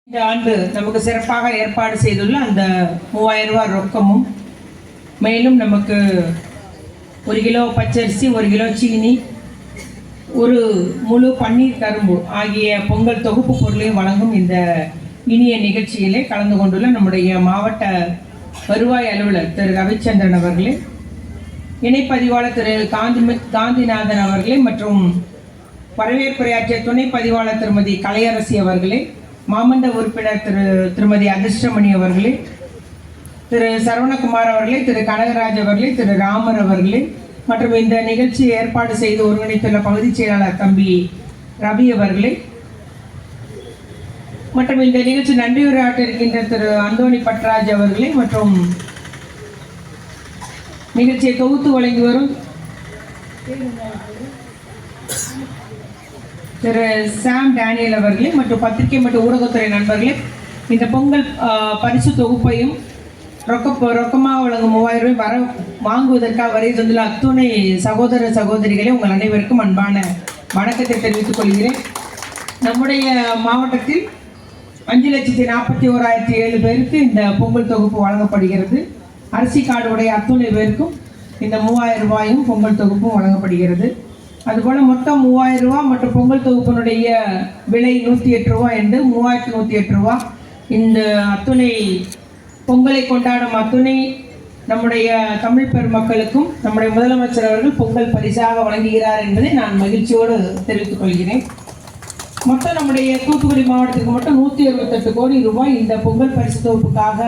இந்த ஆண்டு நமக்கு சிறப்பாக ஏற்பாடு செய்துள்ள அந்த 3000 ரூபாய் ரொக்கமும், மேலும் நமக்கு 1 கிலோ பச்சரிசி, 1 கிலோ சீனி, ஒரு முழு பன்னீர் கரும்பு ஆகிய பொங்கல் தொகுப்பு பொருளையும் வழங்கும் இந்த இனிய நிகழ்ச்சியிலே கலந்து கொண்டுள்ள நம்முடைய மாவட்ட வருவாய் அலுவலர் திரு ரவிச்சந்திரன் அவர்களே, இணைப்பதிவாளர் திரு காந்திநாதன் அவர்களே மற்றும் வரவேற்புரையாற்றிய துணை பதிவாளர் திருமதி கலையரசி அவர்களே, மாமண்ட உறுப்பினர் திருமதி அதிர்ஷ்டமணி அவர்களே, திரு சரவணகுமார் அவர்களே, திரு கனகராஜ் அவர்களே, திரு ராமர் அவர்களே மற்றும் இந்த நிகழ்ச்சியை ஏற்பாடு செய்து ஒருங்கிணைத்துள்ள பகுதிச் செயலாளர் தம்பி ரவி அவர்களே மற்றும் இந்த நிகழ்ச்சி நன்றியுரையாற்ற இருக்கின்ற திரு அந்தோணி பட்ராஜ் அவர்களே மற்றும் நிகழ்ச்சியை தொகுத்து வழங்கி வரும் திரு சாம் டேனியல் அவர்களே மற்றும் பத்திரிகை மற்றும் ஊடகத்துறை நண்பர்களே, இந்த பொங்கல் பரிசு தொகுப்பையும் ரொக்கமாக வழங்கும் 3000 ரூபாய் வாங்குவதற்காக வரை தந்துள்ள அத்துணை சகோதர சகோதரிகளே, உங்கள் அனைவருக்கும் அன்பான வணக்கத்தை தெரிவித்துக் கொள்கிறேன். நம்முடைய மாவட்டத்தில் 5,41,007 பேருக்கு இந்த பொங்கல் தொகுப்பு வழங்கப்படுகிறது. அரிசி கார்டு உடைய அத்துணை பேருக்கும் இந்த 3000 ரூபாயும் பொங்கல் தொகுப்பும் வழங்கப்படுகிறது. அதுபோல் மொத்தம் 3000 ரூபாய் மற்றும் பொங்கல் தொகுப்பினுடைய விலை 108 ரூபாய் என்று 3108 ரூபாய். இந்த அத்துணை பொங்கலை கொண்டாடும் அத்துணை நம்முடைய தமிழ் பெருமக்களுக்கும் நம்முடைய முதலமைச்சர் அவர்கள் பொங்கல் பரிசாக வழங்குகிறார் என்பதை நான் மகிழ்ச்சியோடு தெரிவித்துக் கொள்கிறேன். மொத்தம் நம்முடைய தூத்துக்குடி மாவட்டத்துக்கு மட்டும் 168 கோடி ரூபாய் இந்த பொங்கல் பரிசு தொகுப்புக்காக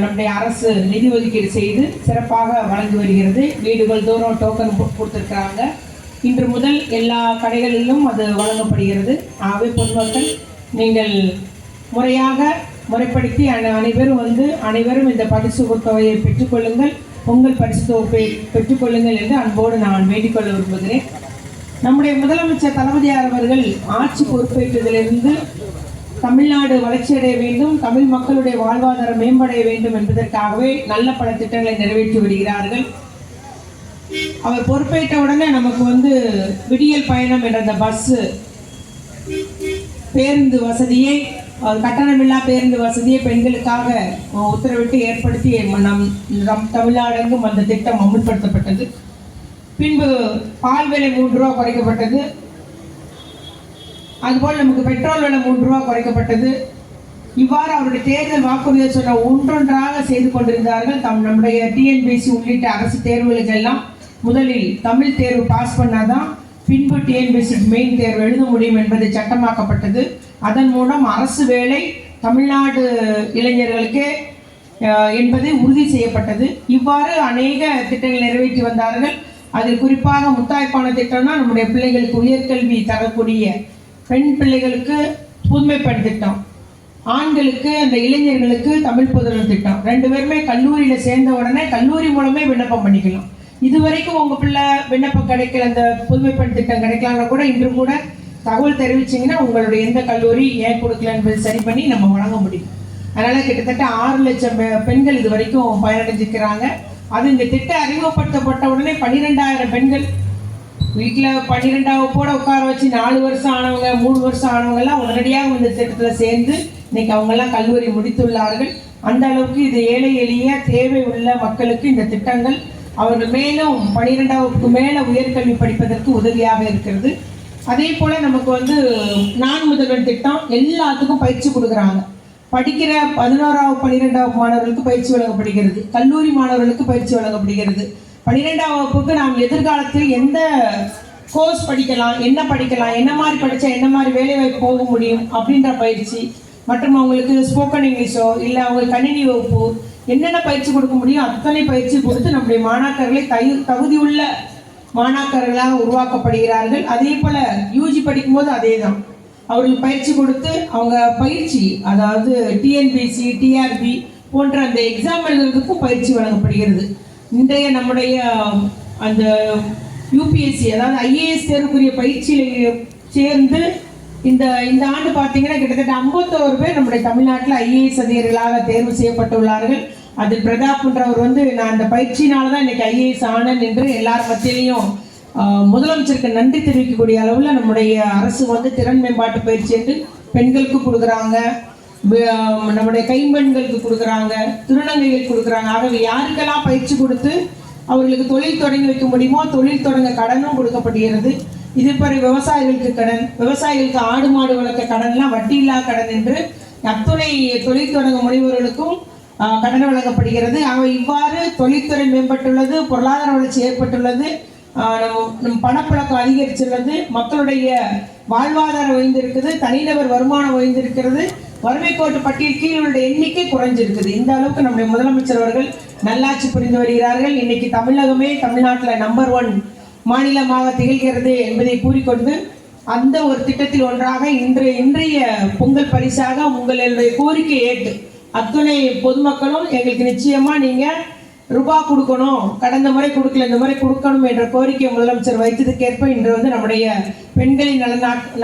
நம்முடைய அரசு நிதி ஒதுக்கீடு செய்து சிறப்பாக வழங்கி வருகிறது. வீடுகள் தோறும் டோக்கன் கொடுத்துருக்காங்க. இன்று முதல் எல்லா கடைகளிலும் அது வழங்கப்படுகிறது. ஆகவே பொதுமக்கள் நீங்கள் முறைப்படுத்தி அனைவரும் இந்த பரிசு தொகையை பெற்றுக்கொள்ளுங்கள், பொங்கல் பரிசு தொகுப்பை பெற்றுக்கொள்ளுங்கள் என்று அன்போடு நான் வேண்டிக்கொள்ள விரும்புகிறேன். நம்முடைய முதலமைச்சர் தளபதியார் அவர்கள் ஆட்சி பொறுப்பேற்றதிலிருந்து தமிழ்நாடு வளர்ச்சியடைய வேண்டும், தமிழ் மக்களுடைய வாழ்வாதாரம் மேம்படைய வேண்டும் என்பதற்காகவே நல்ல பல திட்டங்களை நிறைவேற்றி வருகிறார்கள். அவர் பொறுப்பேற்ற உடனே நமக்கு விடியல் பயணம் என்ற அந்த பஸ் பேருந்து வசதியை, கட்டணமில்லா பேருந்து வசதியை பெண்களுக்காக உத்தரவிட்டு ஏற்படுத்தி நம் தமிழ்நாடெங்கும் அந்த திட்டம் அமுல்படுத்தப்பட்டது. பின்பு பால் விலை 3 ரூபா குறைக்கப்பட்டது. அதுபோல் நமக்கு பெட்ரோல் விலை 3 ரூபா குறைக்கப்பட்டது. இவ்வாறு அவருடைய தேர்தல் வாக்குறுதியை சொன்ன ஒன்றொன்றாக செய்து கொண்டிருந்தார்கள். நம்முடைய டிஎன்பிஎஸ்சி உள்ளிட்ட அரசு தேர்வுகளுக்கெல்லாம் முதலில் தமிழ் தேர்வு பாஸ் பண்ணாதான் பின்பு டிஎன்பிஎஸ்சி மெயின் தேர்வு எழுத முடியும் என்பது சட்டமாக்கப்பட்டது. அதன் மூலம் அரசு வேலை தமிழ்நாடு இளைஞர்களுக்கு என்பது உறுதி செய்யப்பட்டது. இவ்வாறு அநேக திட்டங்கள் நிறைவேற்றி வந்தார்கள். அதில் குறிப்பாக முத்தாய்ப்பான திட்டம்னா நம்முடைய பிள்ளைகளுக்கு உயர்கல்வி தரக்கூடிய பெண் பிள்ளைகளுக்கு புதுமை பெண் திட்டம், ஆண்களுக்கு அந்த இளைஞர்களுக்கு தமிழ் புதல்வன் திட்டம். 2 பேருமே கல்லூரியில் சேர்ந்த உடனே கல்லூரி மூலமே விண்ணப்பம் பண்ணிக்கலாம். இதுவரைக்கும் உங்கள் பிள்ளை விண்ணப்பம் கிடைக்கல, அந்த புதுமை பெண் திட்டம் கிடைக்கலாம்னா கூட இன்று கூட தகவல் தெரிவிச்சிங்கன்னா உங்களுடைய எந்த கல்லூரி ஏன் கொடுக்கல என்பதை சரி பண்ணி நம்ம வழங்க முடியும். அதனால் கிட்டத்தட்ட 6 லட்சம் பெண்கள் இது வரைக்கும் பயனடைஞ்சிருக்கிறாங்க. அது இந்த திட்டம் அறிமுகப்படுத்தப்பட்ட உடனே 12,000 பெண்கள் வீட்டில் 12ஆவது கூட உட்கார வச்சு 4 வருஷம் ஆனவங்க 3 வருஷம் ஆனவங்கெல்லாம் உடனடியாக இந்த திட்டத்தில் சேர்ந்து இன்னைக்கு அவங்கெல்லாம் கல்லூரி முடித்துள்ளார்கள். அந்த அளவுக்கு இது ஏழை எளிய தேவை உள்ள மக்களுக்கு இந்த திட்டங்கள் அவர்கள் மேலும் 12ஆவதுக்கு மேலே உயர்கல்வி படிப்பதற்கு உதவியாக இருக்கிறது. அதே போல் நமக்கு நான் முதல்வன் திட்டம் எல்லாத்துக்கும் பயிற்சி கொடுக்குறாங்க. படிக்கிற 11ஆவது 12ஆவது மாணவர்களுக்கு பயிற்சி வழங்கப்படுகிறது, கல்லூரி மாணவர்களுக்கு பயிற்சி வழங்கப்படுகிறது. 12ஆம் வகுப்புக்கு நாம் எதிர்காலத்தில் எந்த கோர்ஸ் படிக்கலாம், என்ன மாதிரி படித்தா என்ன மாதிரி வேலைவாய்ப்பு போக முடியும் அப்படின்ற பயிற்சி மற்றும் அவங்களுக்கு ஸ்போக்கன் இங்கிலீஷோ இல்லை அவங்களுக்கு கணினி வகுப்பு என்னென்ன பயிற்சி கொடுக்க முடியும் அத்தனை பயிற்சி கொடுத்து நம்முடைய மாணாக்கர்களை தகுதியுள்ள மாணாக்கர்களாக உருவாக்கப்படுகிறார்கள். அதே போல் யூஜி படிக்கும்போது அதே தான், அவர்களுக்கு பயிற்சி கொடுத்து அவங்க பயிற்சி, அதாவது டிஎன்பிஎஸ்சி டிஆர்பி போன்ற அந்த எக்ஸாம் எழுதுறதுக்கும் பயிற்சி வழங்கப்படுகிறது. இன்றைய நம்முடைய அந்த யூபிஎஸ்சி அதாவது ஐஏஎஸ் தேர்வுக்குரிய பயிற்சியில் சேர்ந்து இந்த ஆண்டு பார்த்தீங்கன்னா கிட்டத்தட்ட 51 பேர் நம்முடைய தமிழ்நாட்டில் ஐஏஎஸ் அதிகாரிகளாக தேர்வு செய்யப்பட்டுள்ளார்கள். அதில் பிரதாப்ன்றவர் நான் அந்த பயிற்சியினால தான் இன்னைக்கு ஐஏஎஸ் ஆனேன் என்று எல்லார் மத்தியிலையும் முதலமைச்சருக்கு நன்றி தெரிவிக்கக்கூடிய அளவில் நம்முடைய அரசு திறன் மேம்பாட்டு பயிற்சி என்று பெண்களுக்கு கொடுக்குறாங்க, நம்முடைய கைம்பெண்களுக்கு கொடுக்குறாங்க, திருநங்கைகளுக்கு கொடுக்குறாங்க. ஆகவே யாருக்கெல்லாம் பயிற்சி கொடுத்து அவர்களுக்கு தொழில் தொடங்கி வைக்க முடியுமோ தொழில் தொடங்க கடனும் கொடுக்கப்படுகிறது. இது பிறகு விவசாயிகளுக்கு கடன், விவசாயிகளுக்கு ஆடு மாடு வளர்க்க கடன்லாம் வட்டி இல்லா கடன் என்று அத்துணை தொழில் தொடங்க முனைவர்களுக்கும் கடன் வழங்கப்படுகிறது. ஆக இவ்வாறு தொழில்துறை மேம்பட்டுள்ளது, பொருளாதார வளர்ச்சி ஏற்பட்டுள்ளது, நம் பணப்பழக்கம் அதிகரிச்சுள்ளது, மக்களுடைய வாழ்வாதாரம் உயர்ந்திருக்குது, தனிநபர் வருமானம் உயர்ந்திருக்கிறது, வறுமை கோட்டு பட்டியல் கீழ் எண்ணிக்கை குறைஞ்சிருக்குது. இந்த அளவுக்கு நம்முடைய முதலமைச்சர் அவர்கள் நல்லாட்சி புரிந்து வருகிறார்கள். இன்னைக்கு தமிழகமே தமிழ்நாட்டில் நம்பர் 1 மாநிலமாக திகழ்கிறது என்பதை கூறிக்கொண்டு அந்த ஒரு திட்டத்தில் ஒன்றாக இன்றைய பொங்கல் பரிசாக உங்களுடைய கோரிக்கை ஏற்று அத்துணை பொதுமக்களும் எங்களுக்கு நிச்சயமா நீங்க ரூபாய் கொடுக்கணும், கடந்த முறை கொடுக்கல இந்த முறை கொடுக்கணும் என்ற கோரிக்கை முதலமைச்சர் வைத்ததுக்கேற்ப இன்று நம்முடைய பெண்களின்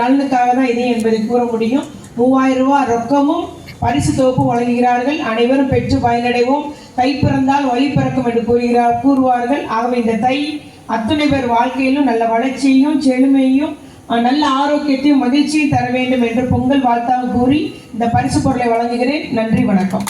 நலனுக்காக தான் இது என்பதை கூற முடியும். 3000 ரூபாய் ரொக்கமும் பரிசு தொகுப்பும் வழங்குகிறார்கள். அனைவரும் பெற்று பயனடைவோம். தை பிறந்தால் வழி பிறக்கும் என்று கூறுவார்கள். ஆகவே இந்த தை அத்துணை பேர் வாழ்க்கையிலும் நல்ல வளர்ச்சியையும் செழுமையையும் நல்ல ஆரோக்கியத்தையும் மகிழ்ச்சியும் தர வேண்டும் என்று பொங்கல் வாழ்த்தாக கூறி இந்த பரிசு பொருளை வழங்குகிறேன். நன்றி, வணக்கம்.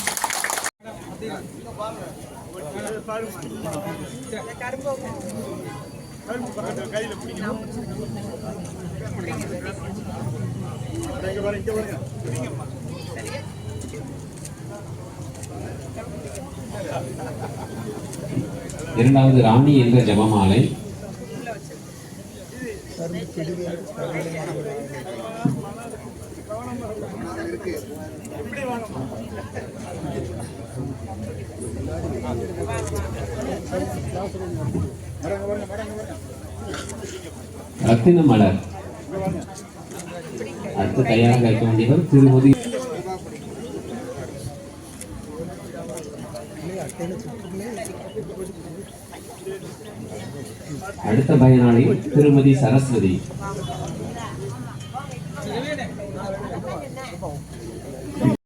இரண்டாவது ராணி என்ற ஜபமாலை. ரத்தின மலர். அடுத்து தயாராக இருக்க வேண்டியவர் திருமதி அடுத்த பயனாளி திருமதி சரஸ்வதி.